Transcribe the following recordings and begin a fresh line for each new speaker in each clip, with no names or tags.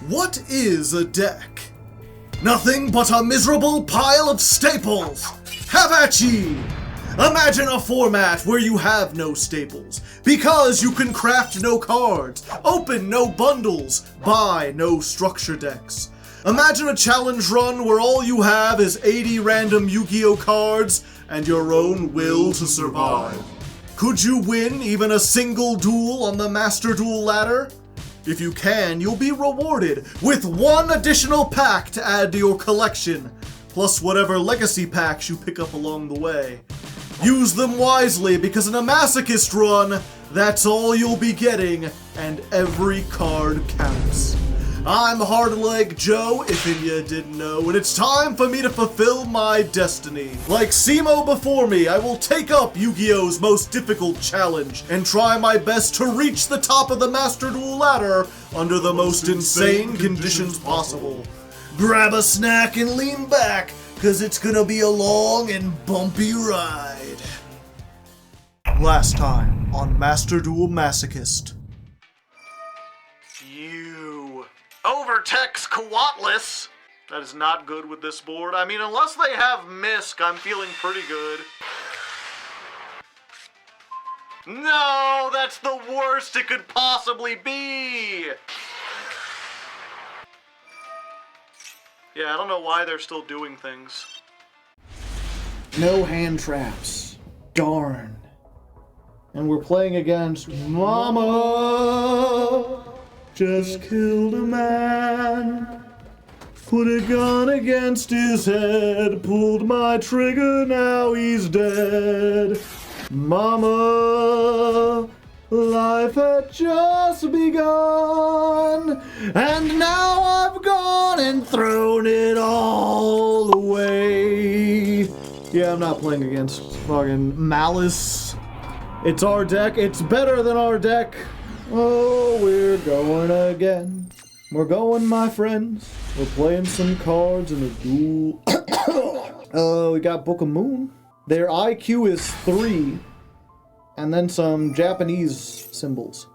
What is a deck? Nothing but a miserable pile of staples! Have at ye! Imagine a format where you have no staples, because you can craft no cards, open no bundles, buy no structure decks. Imagine a challenge run where all you have is 80 random Yu-Gi-Oh cards and your own will to survive. Could you win even a single duel on the Master Duel ladder? If you can, you'll be rewarded with one additional pack to add to your collection, plus whatever legacy packs you pick up along the way. Use them wisely, because in a Masochist run, that's all you'll be getting, and every card counts. I'm Hardleg Joe, if you didn't know, and it's time for me to fulfill my destiny. Like Simo before me, I will take up Yu-Gi-Oh's most difficult challenge and try my best to reach the top of the Master Duel ladder under the most insane conditions possible. Grab a snack and lean back, cause it's gonna be a long and bumpy ride. Last time on Master Duel Masochist. Overtex Coatlis. That is not good with this board. I mean, unless they have Misk, I'm feeling pretty good. No, that's the worst it could possibly be. Yeah, I don't know why they're still doing things. No hand traps. Darn. And we're playing against Mama. Just killed a man, put a gun against his head, pulled my trigger, now he's dead. Mama, life had just begun, and now I've gone and thrown it all away. Yeah, I'm not playing against fucking Malice. It's our deck, it's better than our deck. Oh, we're going again. We're going, my friends. We're playing some cards in a duel. We got Book of Moon. Their IQ is 3. And then some Japanese symbols.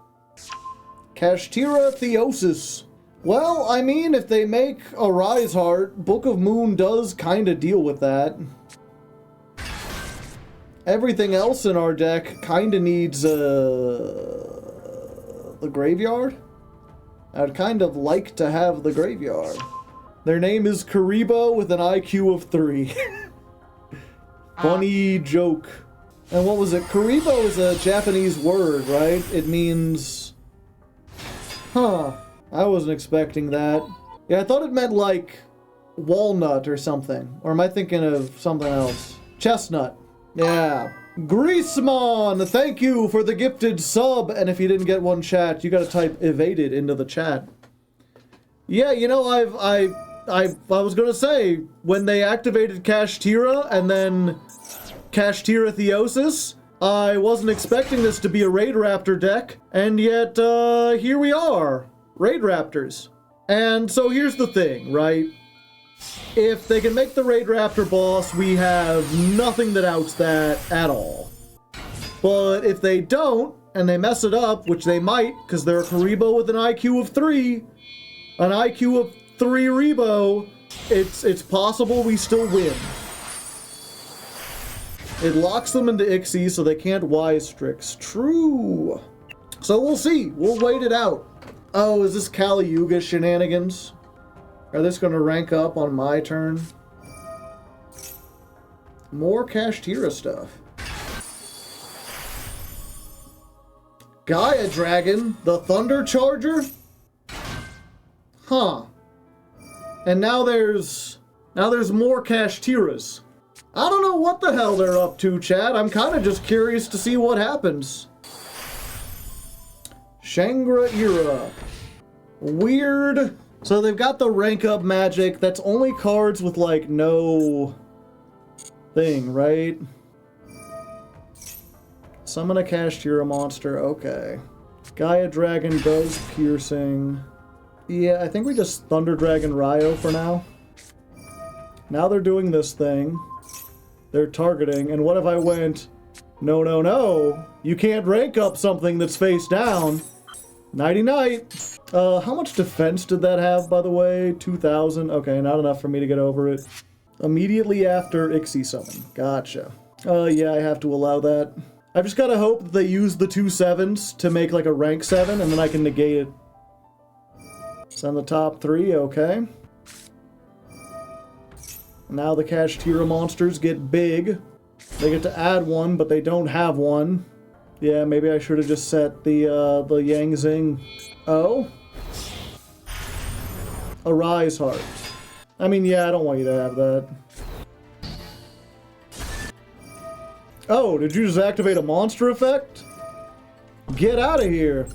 Kashtira Theosis. Well, I mean, if they make a Rise Heart, Book of Moon does kind of deal with that. Everything else in our deck kind of needs, the graveyard? I'd kind of like to have the graveyard. Their name is Karibo with an IQ of 3. Funny joke. And what was it? Karibo is a Japanese word, right? It means... Huh. I wasn't expecting that. Yeah, I thought it meant like walnut or something. Or am I thinking of something else? Chestnut. Yeah. Greasemon, thank you for the gifted sub. And if you didn't get one chat, you gotta type evaded into the chat. Yeah, you know, I was gonna say, when they activated Kashtira and then Kashtira Theosis, I wasn't expecting this to be a Raid Raptor deck, and yet, here we are. Raid Raptors. And so here's the thing, right? If they can make the Raid Raptor boss, we have nothing that outs that at all. But if they don't, and they mess it up, which they might, because they're a Karibo with an IQ of 3, an IQ of 3 Rebo, it's possible we still win. It locks them into Ixie, so they can't Wise Strix. True. So we'll see. We'll wait it out. Oh, is this Kali Yuga shenanigans? Are this going to rank up on my turn? More Kashtira stuff. Gaia Dragon, the Thunder Charger? Huh. And now there's more Kashtiras. I don't know what the hell they're up to, chat. I'm kind of just curious to see what happens. Shangra Era. Weird. So they've got the rank up magic. That's only cards with like no thing, right? Summon a Kashtira monster. Okay. Gaia Dragon does piercing. Yeah, I think we just Thunder Dragon Ryo for now. Now they're doing this thing. They're targeting. And what if I went, no, no, no. You can't rank up something that's face down. Nighty night.
How much defense did that have, by the way? 2,000? Okay, not enough for me to get over it. Immediately after Ixie Summon. Gotcha. Yeah, I have to allow that. I've just gotta hope that they use the 2 7s to make like a rank 7, and then I can negate it. Send the top 3, okay. Now the Kashtira monsters get big. They get to add 1, but they don't have 1. Yeah, maybe I should have just set the Yang Zing. Oh? A Rise Heart. I mean, yeah, I don't want you to have that. Oh, did you just activate a monster effect? Get out of here.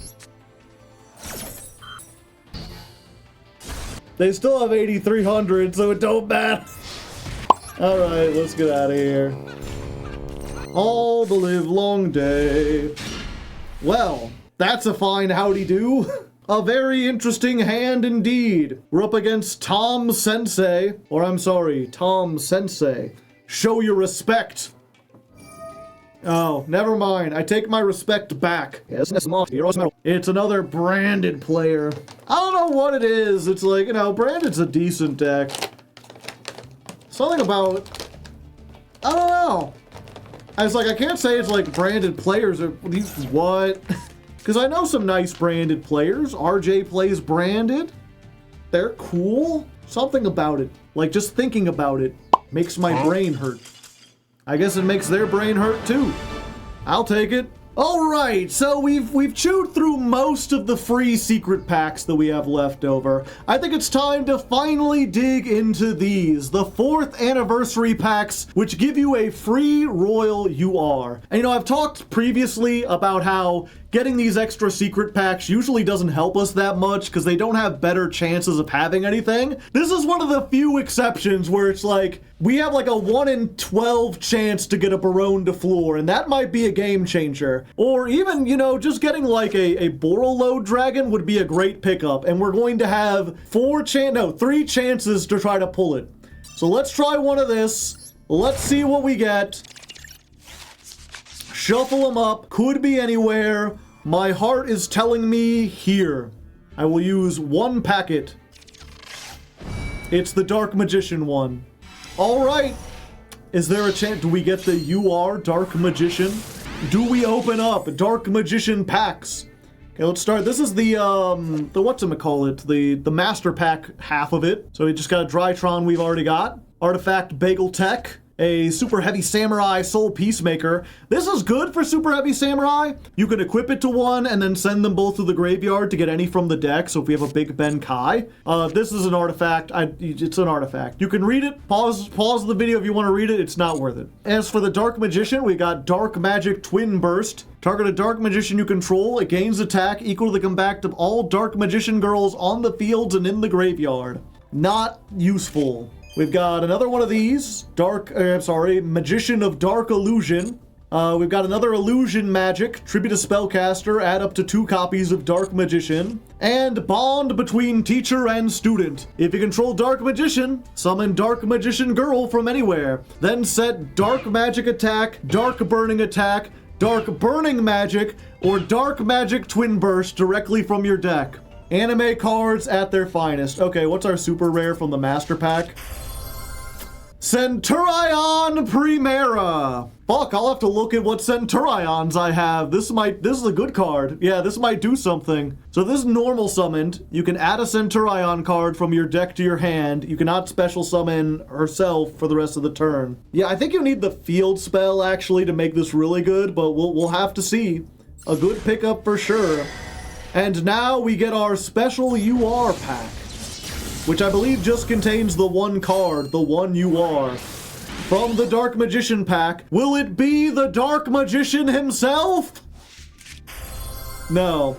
They still have 8,300, so it don't matter. Alright, let's get out of here. All the live long day. Well, that's a fine howdy-do. A very interesting hand indeed. We're up against Tom Sensei. Or I'm sorry, Tom Sensei. Show your respect. Oh, never mind. I take my respect back. It's another branded player. I don't know what it is. It's like, you know, branded's a decent deck. Something about... I don't know. I was like, I can't say it's like branded players or... What? Because I know some nice branded players. RJ plays branded. They're cool. Something about it. Like, just thinking about it makes my brain hurt. I guess it makes their brain hurt too. I'll take it. Alright, so we've chewed through most of the free secret packs that we have left over. I think it's time to finally dig into these, the 4th anniversary packs, which give you a free Royal UR. And you know, I've talked previously about how getting these extra secret packs usually doesn't help us that much because they don't have better chances of having anything. This is one of the few exceptions where it's like, we have like a 1 in 12 chance to get a Baronne de Fleur, and that might be a game changer. Or even, you know, just getting like a Borrelode Dragon would be a great pickup, and we're going to have 3 chances to try to pull it. So let's try one of this. Let's see what we get. Shuffle them up. Could be anywhere. My heart is telling me here. I will use 1 packet. It's the Dark Magician one. Alright. Is there a chance? Do we get the UR Dark Magician? Do we open up Dark Magician packs? Okay, let's start. This is the whatchamacallit, the Master Pack half of it. So we just got a Drytron we've already got. Artifact Bagel Tech. A Super Heavy Samurai Soul Peacemaker. This is good for Super Heavy Samurai. You can equip it to 1 and then send them both to the graveyard to get any from the deck. So if we have a Big Ben Kai. This is an artifact. It's an artifact. You can read it. Pause the video if you want to read it. It's not worth it. As for the Dark Magician, we got Dark Magic Twin Burst. Target a Dark Magician you control. It gains attack equal to the combined of all Dark Magician girls on the fields and in the graveyard. Not useful. We've got another one of these, Magician of Dark Illusion. We've got another Illusion Magic, Tribute a Spellcaster, add up to 2 copies of Dark Magician. And Bond between Teacher and Student. If you control Dark Magician, summon Dark Magician Girl from anywhere. Then set Dark Magic Attack, Dark Burning Attack, Dark Burning Magic, or Dark Magic Twin Burst directly from your deck. Anime cards at their finest. Okay, what's our super rare from the Master Pack? Centurion Primera. Fuck, I'll have to look at what Centurions I have. This is a good card. Yeah, this might do something. So this is normal summoned. You can add a Centurion card from your deck to your hand. You cannot special summon herself for the rest of the turn. Yeah, I think you need the field spell actually to make this really good, but we'll have to see. A good pickup for sure. And now we get our special UR pack, which I believe just contains the 1 card, the 1 UR. From the Dark Magician pack, will it be the Dark Magician himself? No.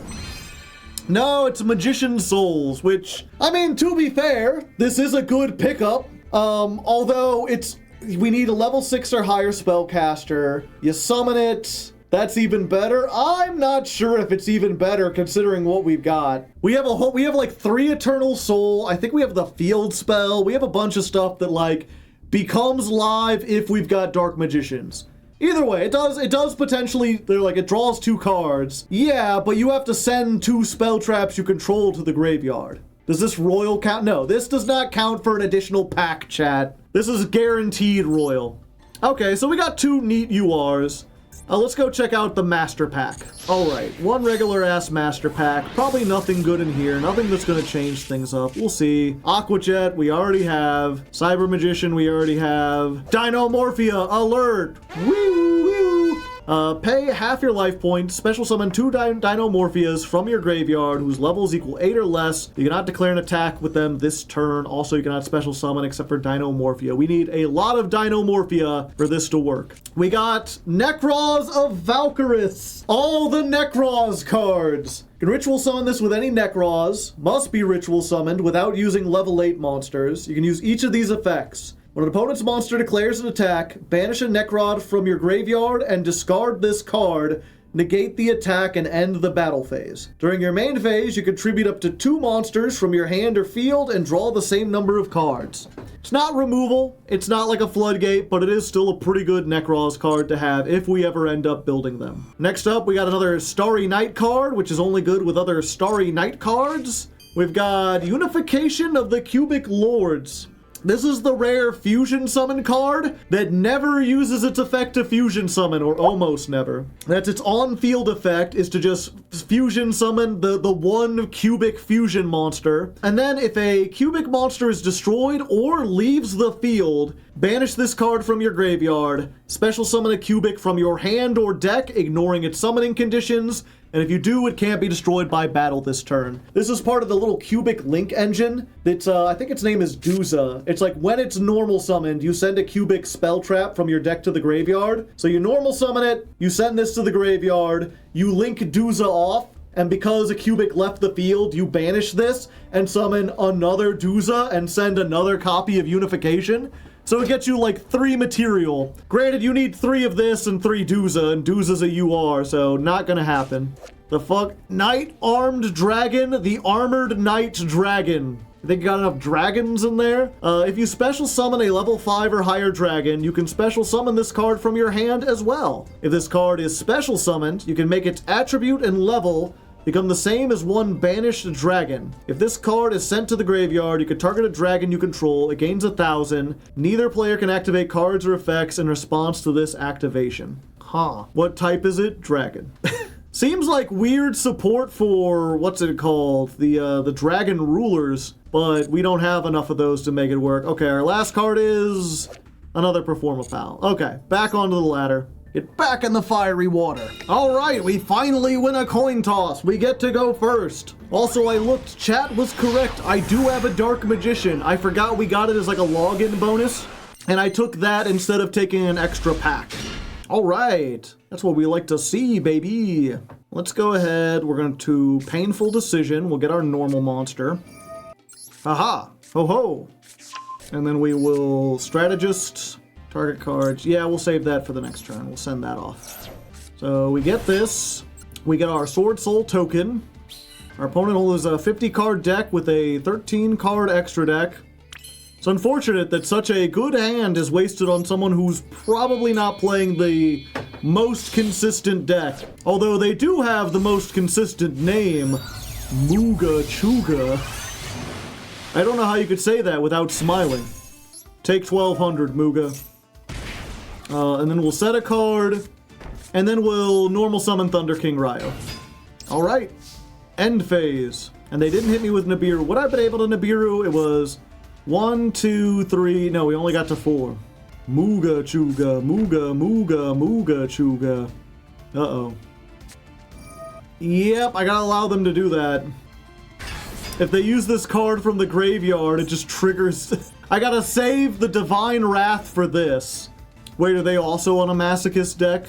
No, it's Magician Souls, which, I mean, to be fair, this is a good pickup. Although we need a level 6 or higher spellcaster. You summon it. That's even better. I'm not sure if it's even better considering what we've got. We have like 3 Eternal Soul. I think we have the field spell. We have a bunch of stuff that like becomes live if we've got Dark Magicians. Either way, it does potentially, they're like, it draws 2 cards. Yeah, but you have to send 2 spell traps you control to the graveyard. Does this royal count? No, this does not count for an additional pack, chat. This is guaranteed royal. Okay, so we got 2 neat URs. Let's go check out the master pack. All right, 1 regular ass master pack. Probably nothing good in here. Nothing that's gonna change things up. We'll see. Aqua Jet, we already have. Cyber Magician, we already have. Dinomorphia, alert! Woo, woo! Pay half your life points, special summon 2 Dinomorphias from your graveyard whose levels equal 8 or less. You cannot declare an attack with them this turn. Also, you cannot special summon except for Dinomorphia. We need a lot of Dinomorphia for this to work. We got Necros of Valkyris. All the Necros cards. You can ritual summon this with any Necros. Must be ritual summoned without using level 8 monsters. You can use each of these effects. When an opponent's monster declares an attack, banish a Necrod from your graveyard and discard this card, negate the attack, and end the battle phase. During your main phase, you contribute up to 2 monsters from your hand or field and draw the same number of cards. It's not removal, it's not like a floodgate, but it is still a pretty good Necros card to have if we ever end up building them. Next up, we got another Starry Night card, which is only good with other Starry Night cards. We've got Unification of the Cubic Lords. This is the rare fusion summon card that never uses its effect to fusion summon, or almost never. That's its on-field effect is to just fusion summon the 1 cubic fusion monster. And then if a cubic monster is destroyed or leaves the field, banish this card from your graveyard, special summon a cubic from your hand or deck, ignoring its summoning conditions, and if you do, it can't be destroyed by battle this turn. This is part of the little cubic link engine that's, I think its name is Duza. It's like when it's normal summoned, you send a cubic spell trap from your deck to the graveyard. So you normal summon it, you send this to the graveyard, you link Duza off, and because a cubic left the field, you banish this and summon another Duza and send another copy of Unification. So it gets you like 3 material. Granted, you need 3 of this and 3 Duza, and Duza's a UR, so not gonna happen. The fuck? Knight Armed Dragon, the Armored Knight Dragon. You think you got enough dragons in there? If you special summon a level 5 or higher dragon, you can special summon this card from your hand as well. If this card is special summoned, you can make its attribute and level become the same as 1 banished dragon. If this card is sent to the graveyard, you can target a dragon you control. It gains 1,000. Neither player can activate cards or effects in response to this activation. Huh. What type is it? Dragon. Seems like weird support for, what's it called? The dragon rulers, but we don't have enough of those to make it work. Okay, our last card is another Performapal. Okay, back onto the ladder. Get back in the fiery water. All right, we finally win a coin toss. We get to go first. Also, I looked, chat was correct. I do have a Dark Magician. I forgot we got it as like a login bonus, and I took that instead of taking an extra pack. All right, that's what we like to see, baby. Let's go ahead. We're going to Painful Decision. We'll get our normal monster. Aha, ho ho. And then we will Strategist. Target cards. Yeah, we'll save that for the next turn. We'll send that off. So we get this. We get our Sword Soul token. Our opponent holds a 50 card deck with a 13 card extra deck. It's unfortunate that such a good hand is wasted on someone who's probably not playing the most consistent deck. Although they do have the most consistent name, Mooga Chuga. I don't know how you could say that without smiling. Take 1200, Mooga. And then we'll set a card, and then we'll normal summon Thunder King Ryo. Alright, end phase. And they didn't hit me with Nibiru. Would I have been able to Nibiru? It was 1, 2, 3, no, we only got to 4. Mooga Chuga, Mooga, Mooga, Mooga Chuga. Uh-oh. Yep, I gotta allow them to do that. If they use this card from the graveyard, it just triggers... I gotta save the Divine Wrath for this. Wait, are they also on a Masochist deck?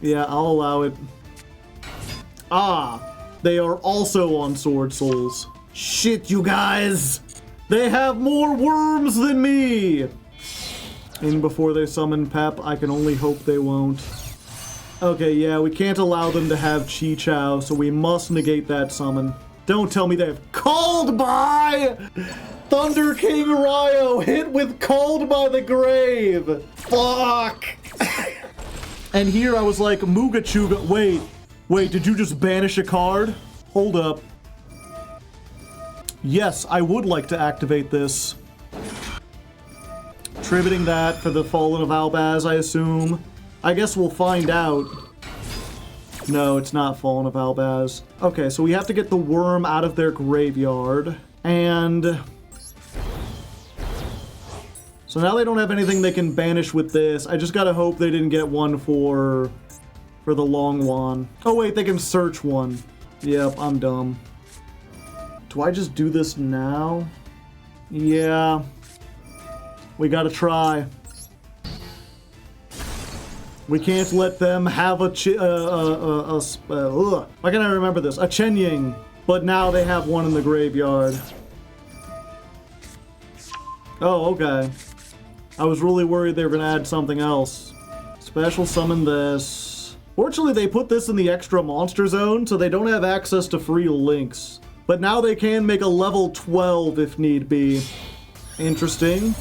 Yeah, I'll allow it. Ah, they are also on Sword Souls. Shit, you guys! They have more worms than me! And before they summon Pep, I can only hope they won't. Okay, yeah, we can't allow them to have Chi Chao, so we must negate that summon. Don't tell me they have Called By! Thunder King Ryo hit with Called by the Grave. Fuck. And here I was like, Mooga Chuga. Wait, did you just banish a card? Hold up. Yes, I would like to activate this. Tributing that for the Fallen of Albaz, I assume. I guess we'll find out. No, it's not Fallen of Albaz. Okay, so we have to get the worm out of their graveyard. And... so now they don't have anything they can banish with this. I just gotta hope they didn't get one for the Long Wan. Oh wait, they can search one. Yep, I'm dumb. Do I just do this now? Yeah. We gotta try. We can't let them have why can't I remember this? A Chenying. But now they have one in the graveyard. Oh, okay. I was really worried they were gonna add something else. Special summon this. Fortunately, they put this in the extra monster zone, so they don't have access to free links. But now they can make a level 12 if need be. Interesting.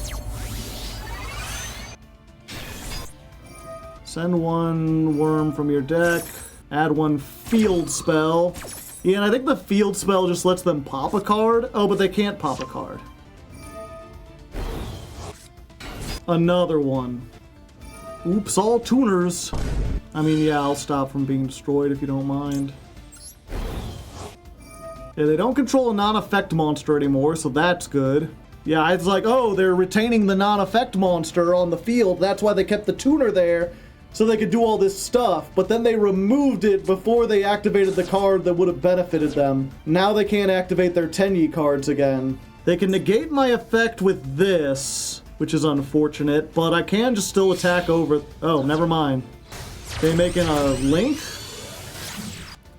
Send one worm from your deck. Add one field spell. Yeah, and I think the field spell just lets them pop a card. Oh, but they can't pop a card. Another one. Oops, all tuners. I mean, yeah, I'll stop from being destroyed if you don't mind. Yeah, they don't control a non-effect monster anymore, so that's good. Yeah, it's like, oh, they're retaining the non-effect monster on the field. That's why they kept the tuner there, so they could do all this stuff. But then they removed it before they activated the card that would have benefited them. Now they can't activate their Tenyi cards again. They can negate my effect with this, which is unfortunate, but I can just still attack over... oh, never mind. They making a link?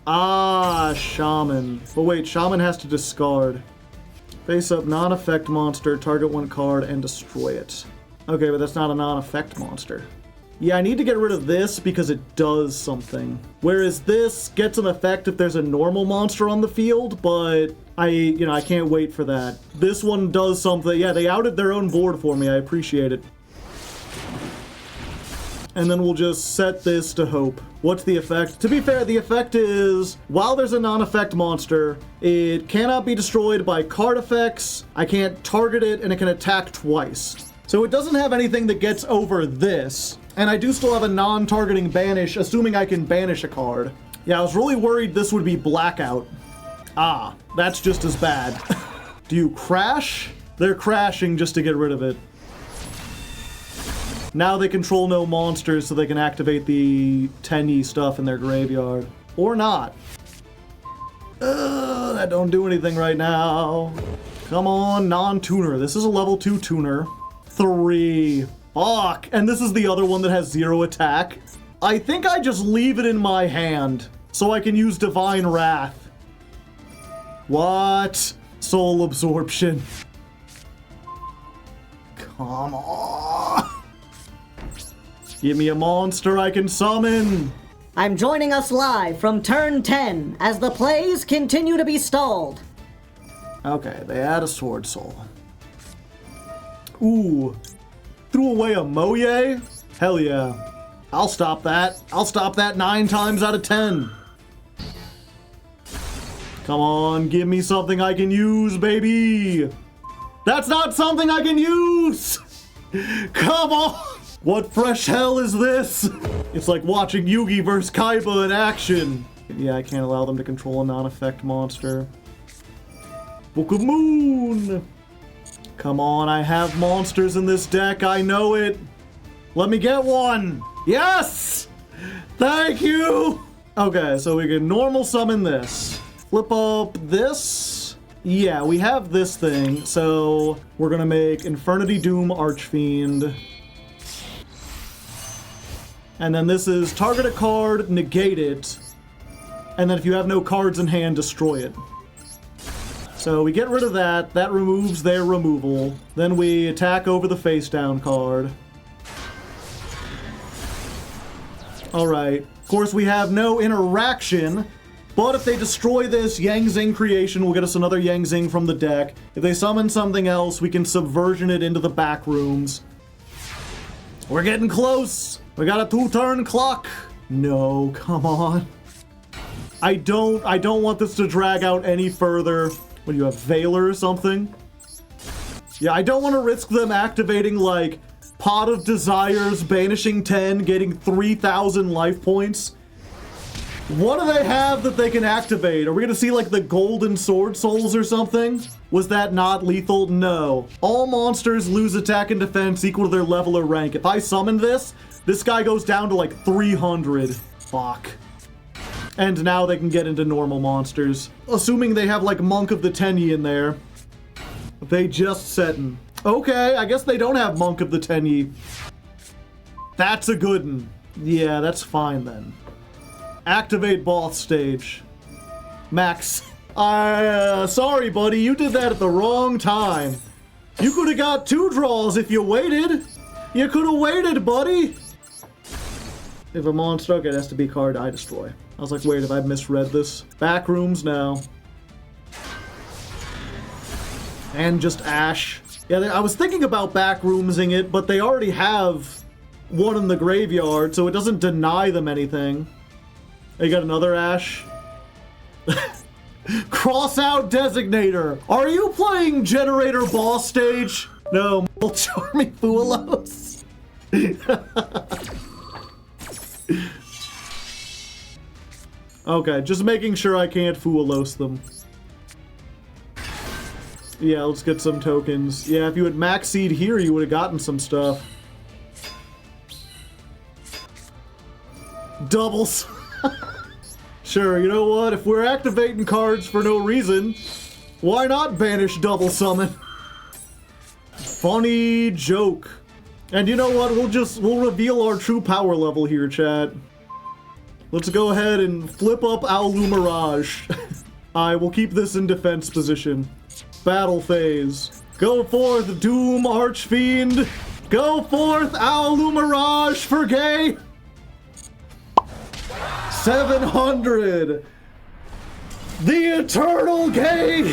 Ah, Shaman. But wait, Shaman has to discard. Face up non-effect monster, target one card, and destroy it. Okay, but that's not a non-effect monster. Yeah, I need to get rid of this because it does something. Whereas this gets an effect if there's a normal monster on the field, but I can't wait for that. This one does something. Yeah, they outed their own board for me. I appreciate it. And then we'll just set this to hope. What's the effect? To be fair, the effect is, while there's a non-effect monster, it cannot be destroyed by card effects, I can't target it, and it can attack twice. So it doesn't have anything that gets over this, and I do still have a non-targeting banish, assuming I can banish a card. Yeah, I was really worried this would be Blackout. Ah, that's just as bad. Do you crash? They're crashing just to get rid of it. Now they control no monsters, so they can activate the Tenyi stuff in their graveyard. Or not. That don't do anything right now. Come on, non-tuner. This is a level 2 tuner. 3. Fuck. And this is the other one that has 0 attack. I think I just leave it in my hand, so I can use Divine Wrath. What? Soul Absorption. Come on. Give me a monster I can summon!
I'm joining us live from turn 10 as the plays continue to be stalled.
Okay, they add a Sword Soul. Ooh. Threw away a Moye? Hell yeah. I'll stop that. I'll stop that 9 times out of 10. Come on, give me something I can use, baby! That's not something I can use! Come on! What fresh hell is this? It's like watching Yugi vs. Kaiba in action. Yeah, I can't allow them to control a non-effect monster. Book of Moon! Come on, I have monsters in this deck, I know it. Let me get one! Yes! Thank you! Okay, so we can normal summon this. Flip up this. Yeah, we have this thing, so we're gonna make Infernity Doom Archfiend. And then this is target a card, negate it, and then if you have no cards in hand, destroy it. So we get rid of that, that removes their removal. Then we attack over the face down card. Alright, of course we have no interaction, But if they destroy this, Yang Zing creation will get us another Yang Zing from the deck. If they summon something else, we can subversion it into the back rooms. We're getting close. We got a 2-turn clock. No, come on. I don't want this to drag out any further. What do you have, Veiler or something? Yeah, I don't want to risk them activating, like, Pot of Desires, banishing 10, getting 3,000 life points. What do they have that they can activate? Are we going to see, like, the Golden Sword Souls or something? Was that not lethal? No. All monsters lose attack and defense equal to their level or rank. If I summon this guy goes down to, like, 300. Fuck. And now they can get into normal monsters. Assuming they have, like, Monk of the Tenyi in there. They just settin'. Okay, I guess they don't have Monk of the Tenyi. That's a good one. Yeah, that's fine then. Activate boss stage. Max. Sorry, buddy, you did that at the wrong time. You could have got 2 draws if you waited. You could have waited, buddy. If a monster, okay, it has to be card I destroy. I was like, wait, have I misread this? Back rooms now. And just Ash. Yeah, I was thinking about back roomsing it, but they already have one in the graveyard, so it doesn't deny them anything. You got another Ash. Cross out Designator. Are you playing Generator Boss Stage? No, Charming Foolos. Okay, just making sure I can't Foolos them. Yeah, let's get some tokens. Yeah, if you had Maxied here, you would have gotten some stuff. Doubles. Sure, you know what? If we're activating cards for no reason, why not banish double summon? Funny joke. And you know what? We'll reveal our true power level here, chat. Let's go ahead and flip up Aulu Mirage. I will keep this in defense position. Battle phase. Go forth, Doom Archfiend. Go forth, Aulu Mirage for gay. 700. The Eternal Gay.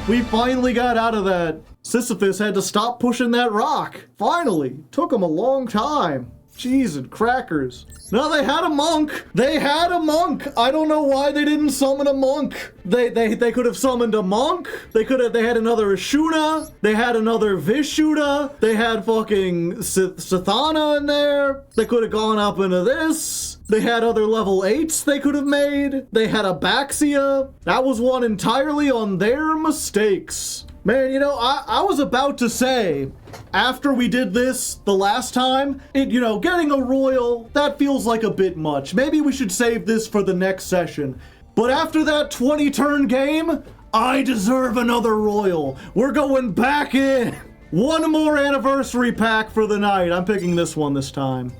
We finally got out of that. Sisyphus had to stop pushing that rock. Finally. Took him a long time. Cheese and crackers. No, they had a monk. They had a monk. I don't know why they didn't summon a monk. They could have summoned a monk. They had another Ashuna. They had another Vishuddha. They had fucking Sathana in there. They could have gone up into this. They had other level 8s they could have made. They had a Baxia. That was one entirely on their mistakes. Man, you know, I was about to say, after we did this the last time, getting a royal, that feels like a bit much. Maybe we should save this for the next session. But after that 20-turn game, I deserve another royal. We're going back in. One more anniversary pack for the night. I'm picking this one this time.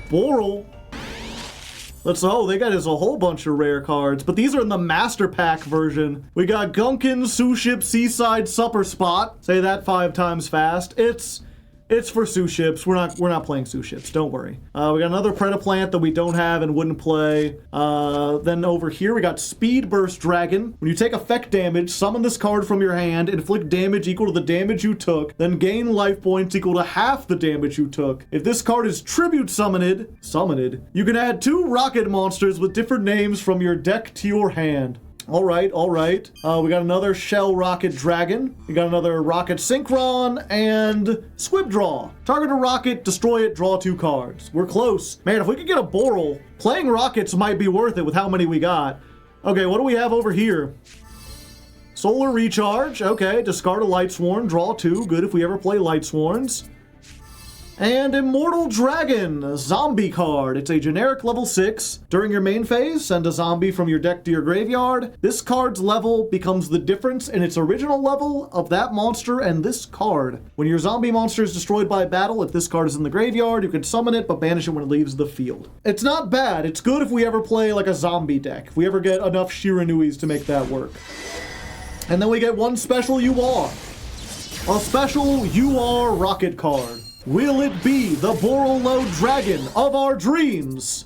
Boral. They got us a whole bunch of rare cards, but these are in the Master Pack version. We got Gunkin, Suship, Seaside, Supper Spot. Say that 5 times fast. It's for Suships. We're not playing Suships. Don't worry. We got another Predaplant that we don't have and wouldn't play. Then over here we got Speed Burst Dragon. When you take effect damage, summon this card from your hand, inflict damage equal to the damage you took, then gain life points equal to half the damage you took. If this card is tribute summoned, you can add 2 rocket monsters with different names from your deck to your hand. All right. We got another Shell Rocket Dragon. We got another Rocket Synchron and Squib Draw. Target a rocket, destroy it, draw 2 cards. We're close. Man, if we could get a Boral, playing rockets might be worth it with how many we got. Okay, what do we have over here? Solar Recharge. Okay, discard a Lightsworn, draw 2. Good if we ever play Lightsworns. And Immortal Dragon, a zombie card. It's a generic level 6. During your main phase, send a zombie from your deck to your graveyard. This card's level becomes the difference in its original level of that monster and this card. When your zombie monster is destroyed by battle, if this card is in the graveyard, you can summon it, but banish it when it leaves the field. It's not bad. It's good if we ever play like a zombie deck. If we ever get enough Shiranuis to make that work. And then we get one special UR. A special UR rocket card. Will it be the Borolo Dragon of our dreams?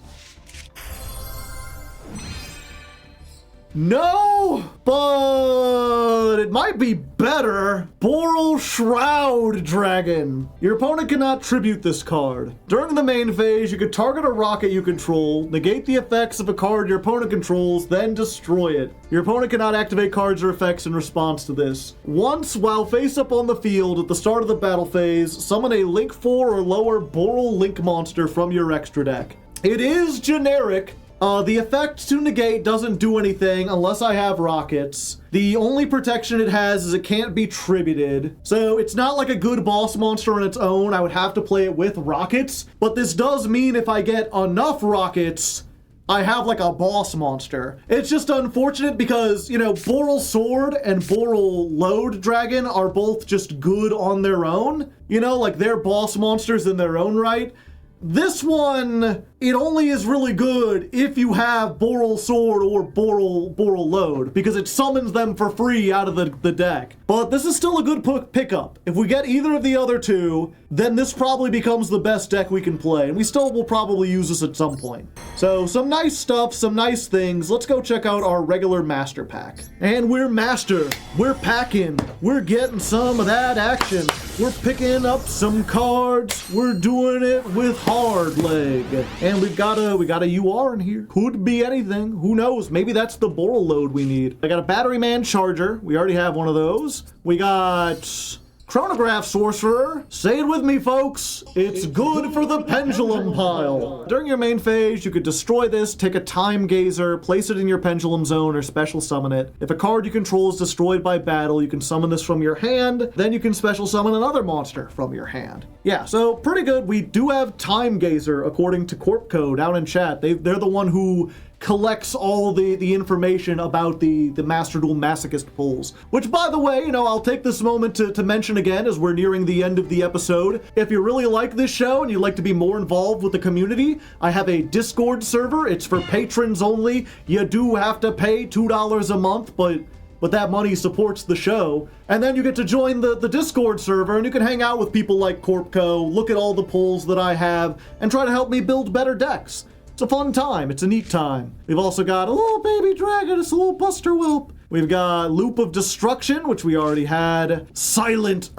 No, but it might be better. Boral Shroud Dragon. Your opponent cannot tribute this card. During the main phase, you can target a rocket you control, negate the effects of a card your opponent controls, then destroy it. Your opponent cannot activate cards or effects in response to this. Once, while face up on the field at the start of the battle phase, summon a Link 4 or lower Boral Link monster from your extra deck. It is generic. The effect to negate doesn't do anything unless I have rockets. The only protection it has is it can't be tributed. So it's not like a good boss monster on its own. I would have to play it with rockets. But this does mean if I get enough rockets, I have like a boss monster. It's just unfortunate because, you know, Boral Sword and Boral Load Dragon are both just good on their own. You know, like they're boss monsters in their own right. This one, it only is really good if you have Boral Sword or Boral Load, because it summons them for free out of the deck. But this is still a good pickup. If we get either of the other two, then this probably becomes the best deck we can play, and we still will probably use this at some point. So, some nice stuff, some nice things. Let's go check out our regular Master Pack. And we're Master. We're packing. We're getting some of that action. We're picking up some cards. We're doing it with Hardleg. And we got a UR in here. Could be anything. Who knows? Maybe that's the Boral Load we need. I got a Battery Man Charger. We already have one of those. We got Chronograph Sorcerer. Say it with me, folks. It's good for the pendulum pile. During your main phase, you could destroy this, take a Time Gazer, place it in your pendulum zone, or special summon it. If a card you control is destroyed by battle, you can summon this from your hand. Then you can special summon another monster from your hand. Yeah, so pretty good. We do have Time Gazer, according to Corpco down in chat. They're the one who collects all the information about the Master Duel Masochist pulls. Which, by the way, you know, I'll take this moment to mention again as we're nearing the end of the episode. If you really like this show and you'd like to be more involved with the community, I have a Discord server. It's for patrons only. You do have to pay $2 a month, but that money supports the show. And then you get to join the Discord server, and you can hang out with people like Corpco, look at all the pulls that I have, and try to help me build better decks. It's a fun time. It's a neat time. We've also got a little baby dragon. It's a little Buster Whelp. We've got Loop of Destruction, which we already had. Sunlit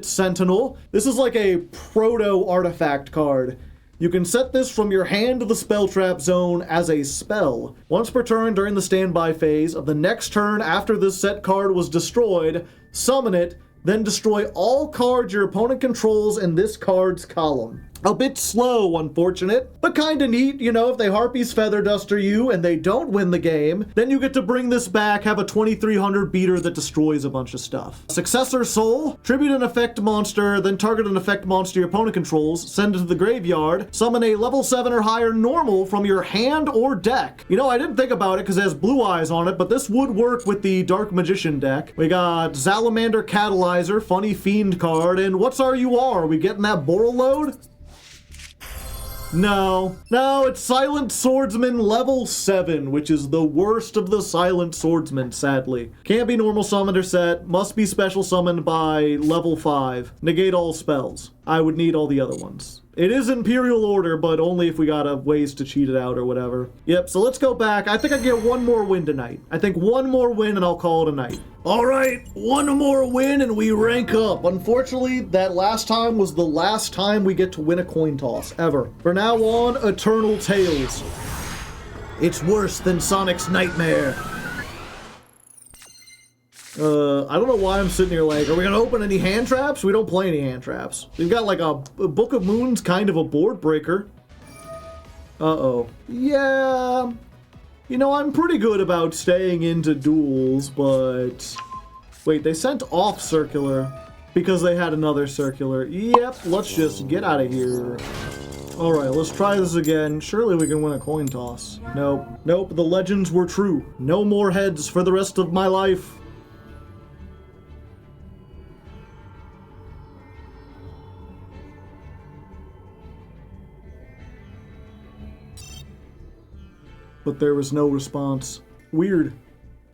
Sentinel. This is like a proto-artifact card. You can set this from your hand to the spell trap zone as a spell. Once per turn during the standby phase of the next turn after this set card was destroyed, summon it, then destroy all cards your opponent controls in this card's column. A bit slow, unfortunate, but kinda neat. You know, if they Harpy's Feather Duster you and they don't win the game, then you get to bring this back, have a 2300 beater that destroys a bunch of stuff. Successor Soul, tribute an effect monster, then target an effect monster your opponent controls, send it to the graveyard, summon a level 7 or higher normal from your hand or deck. You know, I didn't think about it because it has Blue Eyes on it, but this would work with the Dark Magician deck. We got Salamander Catalyzer, funny fiend card, and what's our UR? Are we getting that Boral Load? No, it's Silent Swordsman level 7, which is the worst of the Silent Swordsmen, sadly. Can't be normal summoned or set, must be special summoned by level 5. Negate all spells. I would need all the other ones. It is Imperial Order, but only if we got ways to cheat it out or whatever. Yep, so let's go back. I think I get one more win tonight. I think one more win and I'll call it a night. All right, one more win and we rank up. Unfortunately, that last time was the last time we get to win a coin toss, ever. From now on, Eternal Tales. It's worse than Sonic's Nightmare. I don't know why I'm sitting here like, are we gonna open any hand traps? We don't play any hand traps. We've got like a Book of Moons, kind of a board breaker. Uh-oh. Yeah. You know, I'm pretty good about staying into duels, but... Wait, they sent off Circular because they had another Circular. Yep, let's just get out of here. Alright, let's try this again. Surely we can win a coin toss. Nope. Nope, the legends were true. No more heads for the rest of my life. But there was no response. Weird.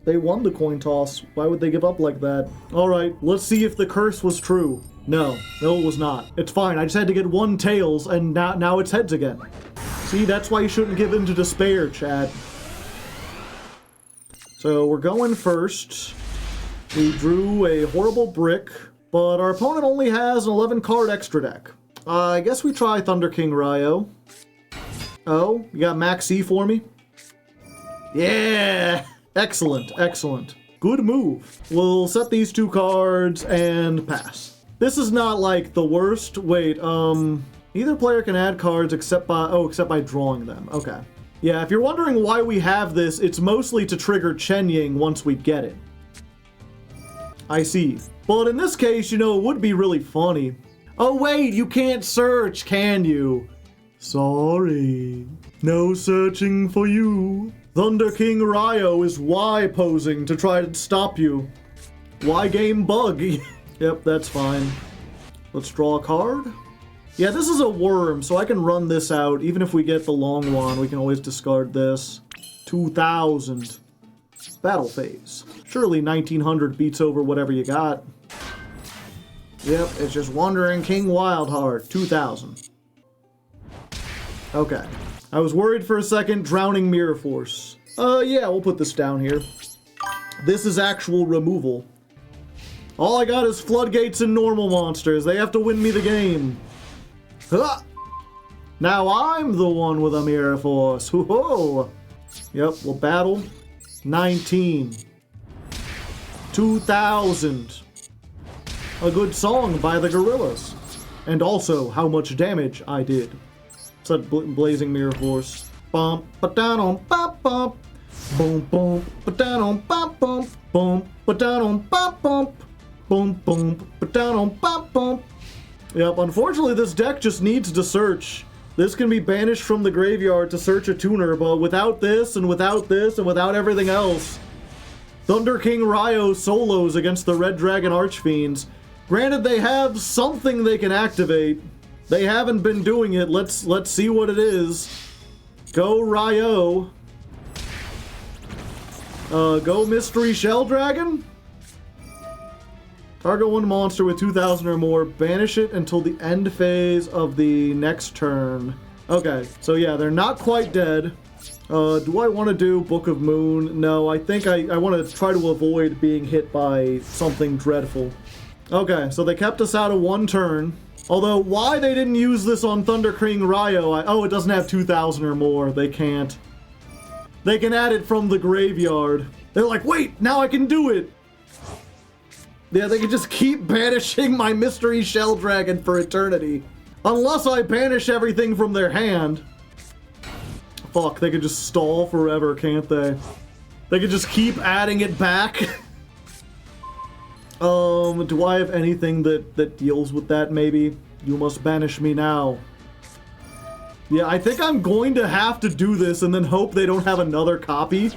They won the coin toss. Why would they give up like that? Alright, let's see if the curse was true. No, it was not. It's fine, I just had to get one tails, and now it's heads again. See, that's why you shouldn't give in to despair, Chad. So we're going first. We drew a horrible brick, but our opponent only has an 11 card extra deck. I guess we try Thunder King Ryo. Oh, you got Max C for me? Yeah! Excellent, excellent. Good move. We'll set these 2 cards and pass. This is not like the worst. Wait, either player can add cards except by drawing them. Okay. Yeah, if you're wondering why we have this, it's mostly to trigger Chen Ying once we get it. I see. But in this case, you know, it would be really funny. Oh wait, you can't search, can you? Sorry. No searching for you. Thunder King Ryo is Y posing to try to stop you. Y game bug. Yep, that's fine. Let's draw a card. Yeah, this is a worm, so I can run this out. Even if we get the long one, we can always discard this. 2000. Battle phase. Surely 1900 beats over whatever you got. Yep, it's just Wandering King Wildheart. 2000. Okay. I was worried for a second. Drowning Mirror Force. Yeah, we'll put this down here. This is actual removal. All I got is floodgates and normal monsters. They have to win me the game. Huh. Now I'm the one with a Mirror Force. Whoa. Yep, we'll battle. 19. 2000. A good song by the Gorillas. And also how much damage I did. Said Blazing Mirror Force. Bump, ba-da-dum, bump, bump. Boom, boom, ba-da-dum, bump, bump. Boom, ba-da-dum, bump, bump. Boom, boom, ba-da-dum, bump, bump. Yep, unfortunately this deck just needs to search. This can be banished from the graveyard to search a tuner, but without this, and without this, and without everything else, Thunder King Ryo solos against the Red Dragon Archfiends. Granted, they have something they can activate. They haven't been doing it. Let's see what it is. Go Ryo. Go Mystery Shell Dragon. Target one monster with 2,000 or more. Banish it until the end phase of the next turn. Okay, so yeah, they're not quite dead. Do I want to do Book of Moon? No, I think I want to try to avoid being hit by something dreadful. Okay, so they kept us out of one turn. Although, why they didn't use this on Thunder King Ryo, oh, it doesn't have 2,000 or more. They can't. They can add it from the graveyard. They're like, wait, now I can do it. Yeah, they can just keep banishing my Mystery Shell Dragon for eternity. Unless I banish everything from their hand. Fuck, they could just stall forever, can't they? They could just keep adding it back. Do I have anything that deals with that, maybe? You must banish me now. Yeah, I think I'm going to have to do this and then hope they don't have another copy.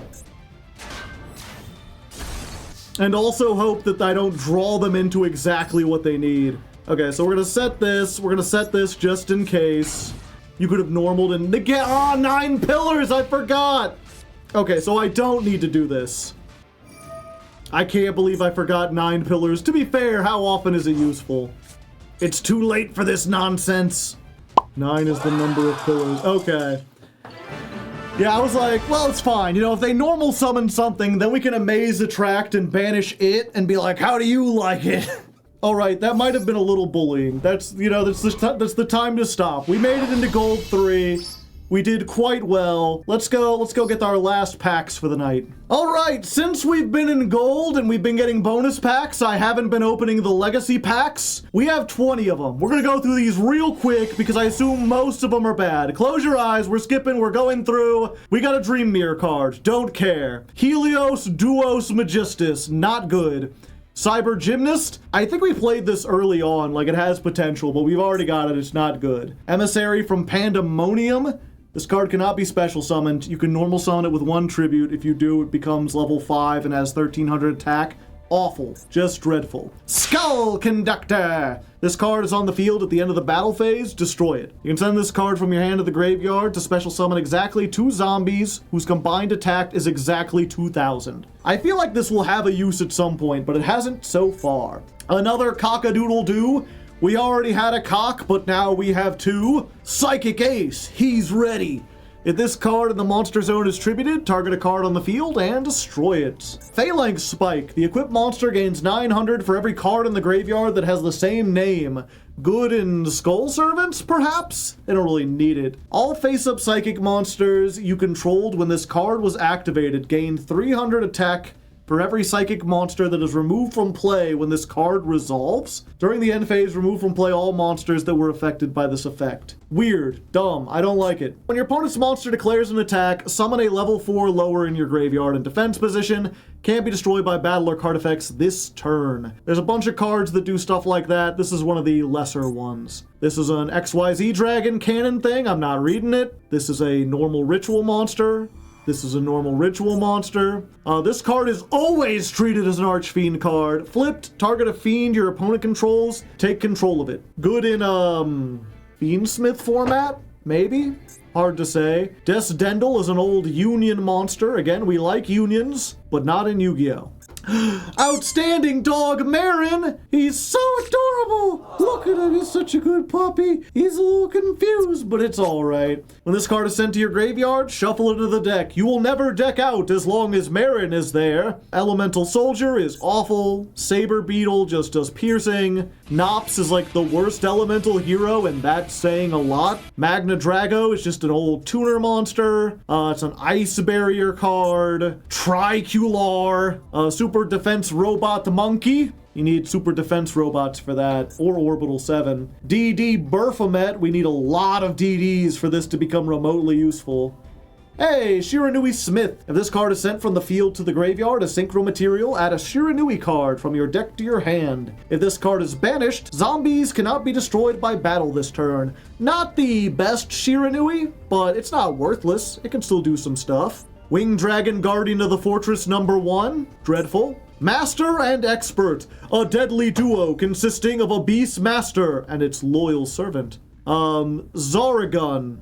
And also hope that I don't draw them into exactly what they need. Okay, so we're gonna set this. We're gonna set this just in case. You could have normaled and negate. Ah, 9 pillars, I forgot! Okay, so I don't need to do this. I can't believe I forgot 9 pillars. To be fair, how often is it useful? It's too late for this nonsense. 9 is the number of pillars. Okay. Yeah, I was like, well, it's fine. You know, if they normal summon something, then we can Amaze Attract and banish it and be like, how do you like it? All right, that might have been a little bullying. That's, you know, that's the time to stop. We made it into Gold 3. We did quite well. Let's go get our last packs for the night. All right, since we've been in gold and we've been getting bonus packs, I haven't been opening the legacy packs. We have 20 of them. We're gonna go through these real quick because I assume most of them are bad. Close your eyes, we're skipping, we're going through. We got a Dream Mirror card, don't care. Helios Duos Magistus, not good. Cyber Gymnast, I think we played this early on, like it has potential, but we've already got it, it's not good. Emissary from Pandemonium. This card cannot be special summoned. You can normal summon it with 1 tribute. If you do, it becomes level 5 and has 1300 attack. Awful. Just dreadful. Skull Conductor! This card is on the field at the end of the battle phase. Destroy it. You can send this card from your hand to the graveyard to special summon exactly 2 zombies whose combined attack is exactly 2,000. I feel like this will have a use at some point, but it hasn't so far. Another Cock-a-doodle-doo. We already had a cock, but now we have 2. Psychic Ace, he's ready. If this card in the monster zone is tributed, target a card on the field and destroy it. Phalanx Spike. The equipped monster gains 900 for every card in the graveyard that has the same name. Good in Skull Servants, perhaps? They don't really need it. All face-up psychic monsters you controlled when this card was activated gain 300 attack for every psychic monster that is removed from play when this card resolves. During the end phase, remove from play all monsters that were affected by this effect. Weird. Dumb. I don't like it. When your opponent's monster declares an attack, summon a level 4 lower in your graveyard in defense position. Can't be destroyed by battle or card effects this turn. There's a bunch of cards that do stuff like that. This is one of the lesser ones. This is an XYZ Dragon cannon thing. I'm not reading it. This is a normal ritual monster. This is a normal ritual monster. This card is always treated as an Archfiend card. Flipped, target a fiend your opponent controls, take control of it. Good in, Fiendsmith format? Maybe? Hard to say. Desdendel is an old Union monster. Again, we like unions, but not in Yu-Gi-Oh! Outstanding dog, Marin! He's so adorable! Look at him, he's such a good puppy. He's a little confused, but it's alright. When this card is sent to your graveyard, shuffle it into the deck. You will never deck out as long as Marin is there. Elemental Soldier is awful. Saber Beetle just does piercing. Nops is like the worst elemental hero, and that's saying a lot. Magna Drago is just an old tuner monster. It's an ice barrier card. Tricular. Super Defense Robot Monkey. You need Super Defense Robots for that, or Orbital 7. DD Baphomet. We need a lot of DDs for this to become remotely useful. Hey, Shiranui Smith. If this card is sent from the field to the graveyard, a synchro material, add a Shiranui card from your deck to your hand. If this card is banished, zombies cannot be destroyed by battle this turn. Not the best Shiranui, but it's not worthless. It can still do some stuff. Winged Dragon Guardian of the Fortress #1. Dreadful. Master and Expert. A deadly duo consisting of a Beast Master and its loyal servant. Zaragun.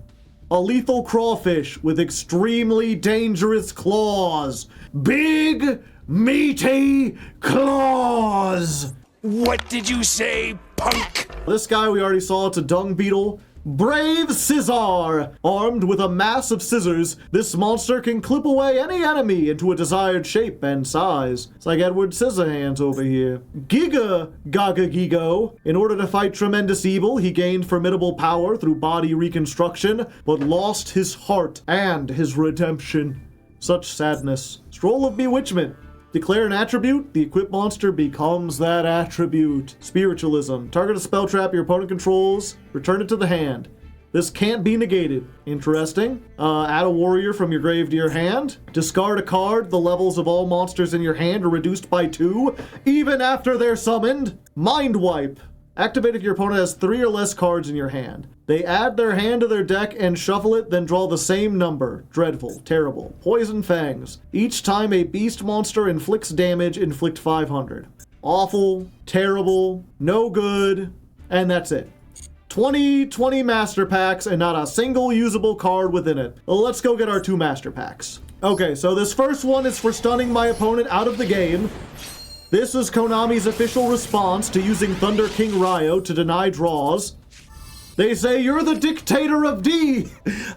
A lethal crawfish with extremely dangerous claws. Big, meaty claws.
What did you say, punk?
This guy we already saw, it's a dung beetle. Brave Scissor! Armed with a mass of scissors, this monster can clip away any enemy into a desired shape and size. It's like Edward Scissorhands over here. Giga Gigo. In order to fight tremendous evil, he gained formidable power through body reconstruction, but lost his heart and his redemption. Such sadness. Scroll of Bewitchment. Declare an attribute, the equipped monster becomes that attribute. Spiritualism. Target a spell trap your opponent controls, return it to the hand. This can't be negated. Interesting. Add a warrior from your grave to your hand. Discard a card. The levels of all monsters in your hand are reduced by 2, even after they're summoned. Mind Wipe. Activate if your opponent has 3 or less cards in your hand. They add their hand to their deck and shuffle it, then draw the same number. Dreadful. Terrible. Poison Fangs. Each time a beast monster inflicts damage, inflict 500. Awful. Terrible. No good. And that's it. 20 master packs and not a single usable card within it. Well, let's go get our 2 master packs. Okay, so this first one is for stunning my opponent out of the game. This is Konami's official response to using Thunder King Ryo to deny draws. They say, you're the dictator of D!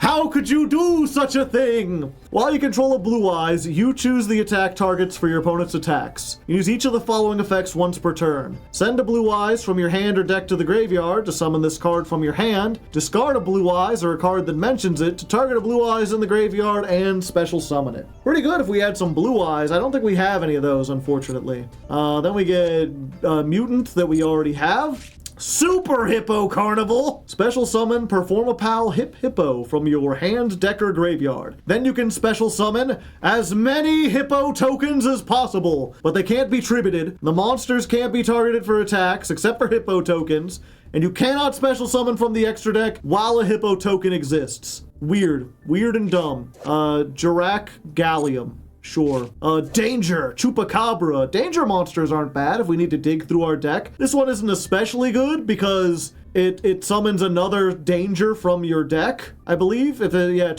How could you do such a thing? While you control a Blue Eyes, you choose the attack targets for your opponent's attacks. Use each of the following effects once per turn. Send a Blue Eyes from your hand or deck to the graveyard to summon this card from your hand. Discard a Blue Eyes or a card that mentions it to target a Blue Eyes in the graveyard and special summon it. Pretty good if we had some Blue Eyes. I don't think we have any of those, unfortunately. Then we get Mutant that we already have. Super Hippo Carnival! Special summon Performapal Hip Hippo from your hand, deck, or graveyard. Then you can special summon as many Hippo tokens as possible, but they can't be tributed. The monsters can't be targeted for attacks except for Hippo tokens, and you cannot special summon from the extra deck while a Hippo token exists. Weird. Weird and dumb. Jirac Gallium. Sure. Danger, Chupacabra. Danger monsters aren't bad if we need to dig through our deck. This one isn't especially good because it summons another danger from your deck, I believe. It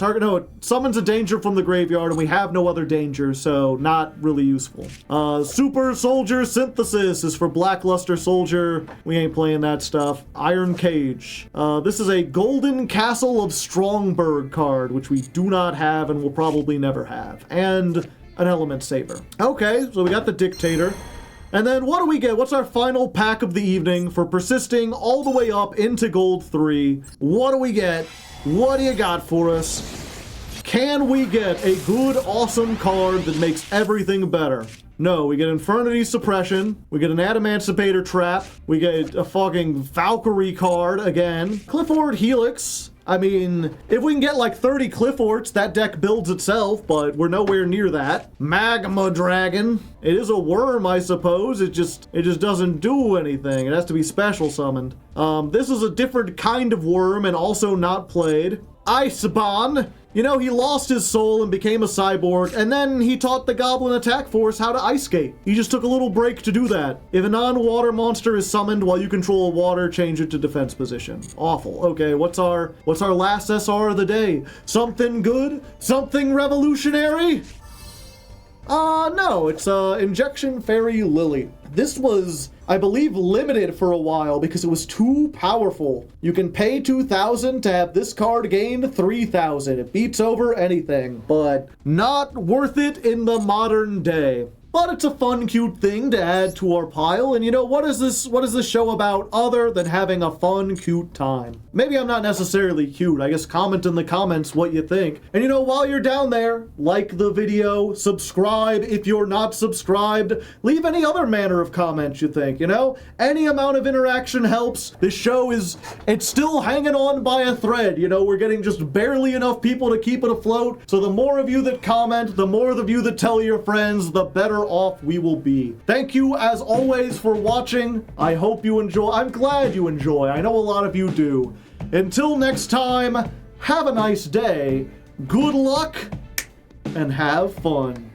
summons a danger from the graveyard, and we have no other danger, so not really useful. Super Soldier Synthesis is for Blackluster Soldier. We ain't playing that stuff. Iron Cage. This is a Golden Castle of Strongberg card, which we do not have and will probably never have. And an Element Saber. Okay, so we got the Dictator. And then what do we get? What's our final pack of the evening for persisting all the way up into Gold 3? What do we get? What do you got for us? Can we get a good, awesome card that makes everything better? No, we get Infernity Suppression, we get an Adamancipator Trap, we get a fucking Valkyrie card again, Clifford Helix. I mean, if we can get like 30 Clifforts, that deck builds itself, but we're nowhere near that. Magma Dragon. It is a worm, I suppose. It just doesn't do anything. It has to be special summoned. This is a different kind of worm and also not played. Iceban. You know, he lost his soul and became a cyborg, and then he taught the Goblin Attack Force how to ice skate. He just took a little break to do that. If a non-water monster is summoned while you control water, change it to defense position. Awful. Okay, what's our last SR of the day? Something good? Something revolutionary? No, it's Injection Fairy Lily. This was, I believe, limited for a while because it was too powerful. You can pay 2,000 to have this card gain 3,000. It beats over anything, but not worth it in the modern day. But it's a fun, cute thing to add to our pile, and you know, what is this show about other than having a fun, cute time? Maybe I'm not necessarily cute. I guess comment in the comments what you think. And you know, while you're down there, like the video, subscribe if you're not subscribed, leave any other manner of comments you think, you know? Any amount of interaction helps. This show it's still hanging on by a thread, you know? We're getting just barely enough people to keep it afloat, so the more of you that comment, the more of you that tell your friends, the better off we will be. Thank you as always for watching. I hope you enjoy. I'm glad you enjoy. I know a lot of you do. Until next time, have a nice day, good luck, and have fun.